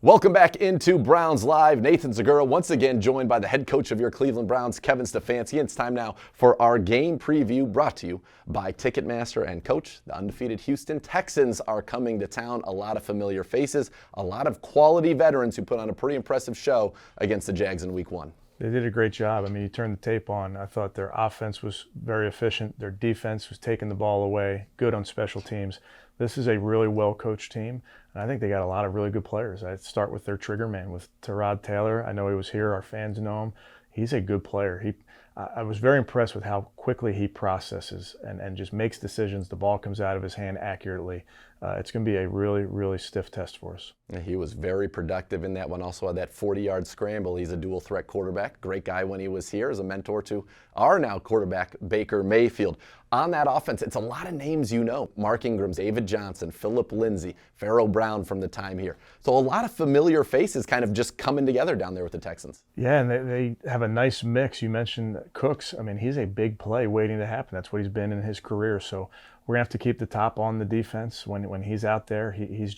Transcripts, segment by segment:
Welcome back into Browns Live. Nathan Zegura once again joined by the head coach of your Cleveland Browns, Kevin Stefanski. It's time now for our game preview brought to you by Ticketmaster. And coach, the undefeated Houston Texans are coming to town. A lot of familiar faces, a lot of quality veterans who put on a pretty impressive show against the Jags in week one. They did a great job. I mean, you turn the tape on, I thought their offense was very efficient. Their defense was taking the ball away, good on special teams. This is a really well-coached team, and I think they got a lot of really good players. I'd start with their trigger man, with Tyrod Taylor. I know he was here. Our fans know him. He's a good player. I was very impressed with how quickly he processes and just makes decisions. The ball comes out of his hand accurately. It's going to be a really, really stiff test for us. And he was very productive in that one. Also had that 40-yard scramble. He's a dual-threat quarterback. Great guy when he was here as a mentor to our now quarterback, Baker Mayfield. On that offense, it's a lot of names you know. Mark Ingram, David Johnson, Phillip Lindsay, Pharaoh Brown from the time here. So a lot of familiar faces kind of just coming together down there with the Texans. Yeah, and they have a nice mix. You mentioned Cooks. I mean, he's a big play waiting to happen. That's what he's been in his career. So we're going to have to keep the top on the defense when he's out there. He's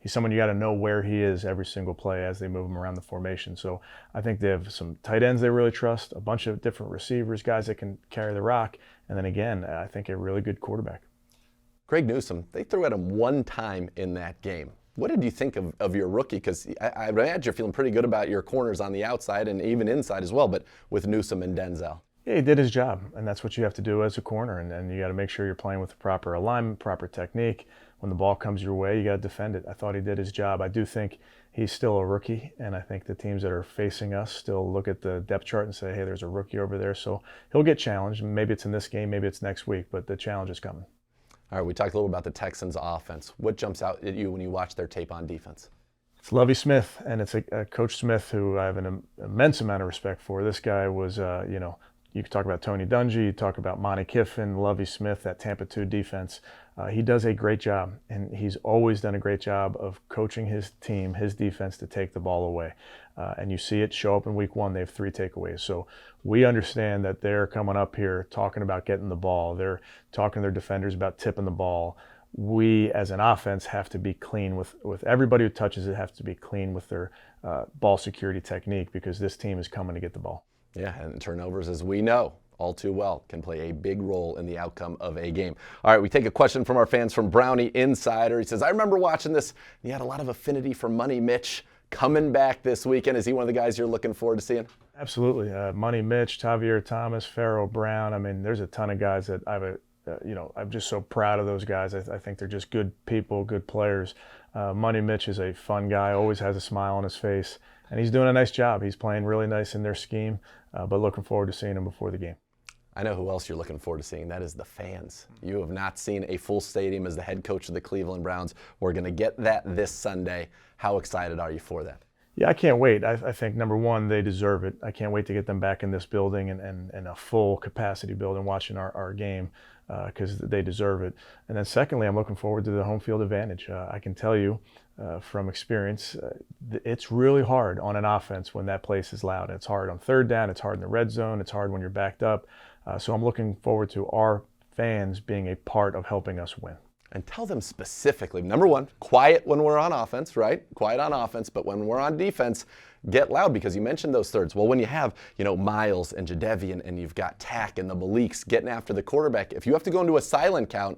someone you got to know where he is every single play as they move him around the formation. So I think they have some tight ends they really trust, a bunch of different receivers, guys that can carry the rock, and then again, I think a really good quarterback. Greg Newsome, they threw at him one time in that game. What did you think of your rookie? Because I imagine you're feeling pretty good about your corners on the outside and even inside as well, but with Newsome and Denzel. Yeah, he did his job, and that's what you have to do as a corner, and you got to make sure you're playing with the proper alignment, proper technique. When the ball comes your way, you got to defend it. I thought he did his job. I do think he's still a rookie, and I think the teams that are facing us still look at the depth chart and say, hey, there's a rookie over there. So he'll get challenged. Maybe it's in this game, maybe it's next week, but the challenge is coming. All right, we talked a little about the Texans offense. What jumps out at you when you watch their tape on defense? It's Lovie Smith, and it's a Coach Smith who I have an immense amount of respect for. This guy was, you could talk about Tony Dungy, you talk about Monty Kiffin, Lovie Smith, that Tampa 2 defense. He does a great job, and he's always done a great job of coaching his team, his defense, to take the ball away. And you see it show up in week one. They have 3 takeaways. So we understand that they're coming up here talking about getting the ball. They're talking to their defenders about tipping the ball. We, as an offense, have to be clean with everybody who touches it, have to be clean with their ball security technique, because this team is coming to get the ball. Yeah, and turnovers, as we know all too well, can play a big role in the outcome of a game. All right, we take a question from our fans from Brownie Insider. He says, I remember watching this, and you had a lot of affinity for Money Mitch coming back this weekend. Is he one of the guys you're looking forward to seeing? Absolutely. Money Mitch, Tavier Thomas, Pharaoh Brown. I mean, there's a ton of guys that I'm just so proud of those guys. I think they're just good people, good players. Money Mitch is a fun guy, always has a smile on his face, and he's doing a nice job. He's playing really nice in their scheme, but looking forward to seeing him before the game. I know who else you're looking forward to seeing. That is the fans. You have not seen a full stadium as the head coach of the Cleveland Browns. We're going to get that this Sunday. How excited are you for that? Yeah, I can't wait. I think, number one, they deserve it. I can't wait to get them back in this building and a full capacity building watching our game, because they deserve it. And then secondly, I'm looking forward to the home field advantage. I can tell you from experience, it's really hard on an offense when that place is loud. It's hard on third down. It's hard in the red zone. It's hard when you're backed up. So I'm looking forward to our fans being a part of helping us win. And tell them specifically, number one, quiet when we're on offense, right? Quiet on offense, but when we're on defense, get loud, because you mentioned those thirds. Well, when you have, Miles and Jadeveon, and you've got Tack and the Maliks getting after the quarterback, if you have to go into a silent count,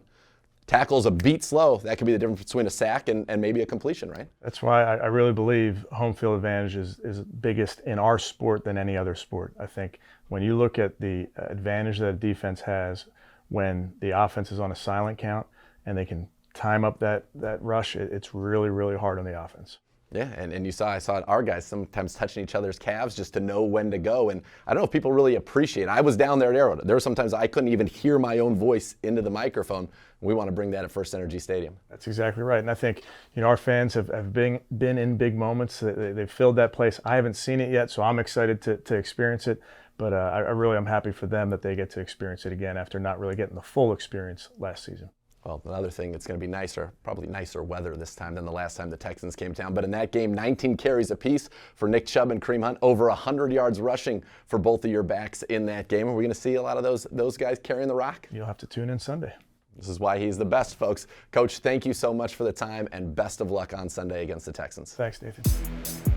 tackle's a beat slow, that could be the difference between a sack and maybe a completion, right? That's why I really believe home field advantage is biggest in our sport than any other sport. I think when you look at the advantage that a defense has when the offense is on a silent count, and they can time up that rush, it's really, really hard on the offense. Yeah, and I saw our guys sometimes touching each other's calves just to know when to go. And I don't know if people really appreciate it. I was down there at Arrowhead. There were sometimes I couldn't even hear my own voice into the microphone. We want to bring that at First Energy Stadium. That's exactly right. And I think, our fans have been in big moments. They've filled that place. I haven't seen it yet, so I'm excited to experience it. But I'm happy for them that they get to experience it again after not really getting the full experience last season. Well, another thing, it's going to be probably nicer weather this time than the last time the Texans came down. But in that game, 19 carries apiece for Nick Chubb and Kareem Hunt, over 100 yards rushing for both of your backs in that game. Are we going to see a lot of those guys carrying the rock? You'll have to tune in Sunday. This is why he's the best, folks. Coach, thank you so much for the time, and best of luck on Sunday against the Texans. Thanks, Nathan.